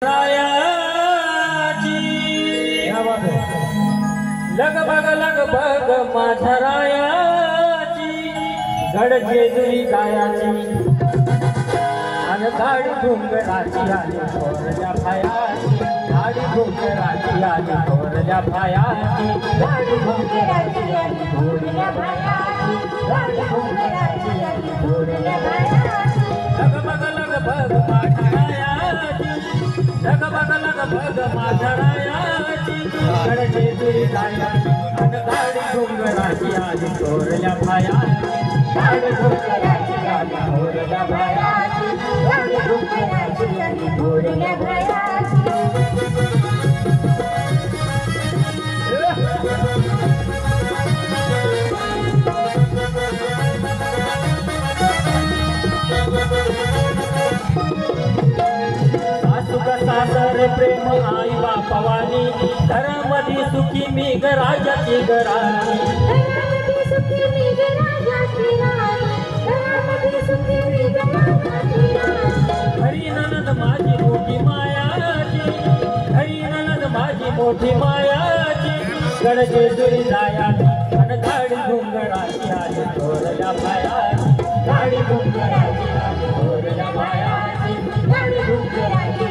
रायाची लगबग माझ्या रायाची गडजेजुरी गायाची आणि गाडी घुंगराची आली थोरल्या पायाची गाडी घुंगराची आली थोरल्या पायाची गाडी घुंगराची आली थोरल्या पायाची गाडी घुंगराची आली थोरल्या पायाची लगबग माझ्या रायाची लगबग माझ्या रायाची गडजेजुरी गायाची आणि गाडी घुंगराची आली थोरल्या पायाची गाडी घुंगराची आली थोरल्या पायाची गाडी घुंगराची आली थोरल्या पायाची सासर प्रेम आई बापवानी घरामध्ये सुखी मी राजाची घराणी हरी ननद माझी मोठी मायाची हरी ननद माझी मोठी मायाची गडजेजुरी जायाची आणि गाडी घुंगराची आली थोरल्या पायाची गाडी घुंगराची आली थोरल्या पायाची गाडी घुंगराची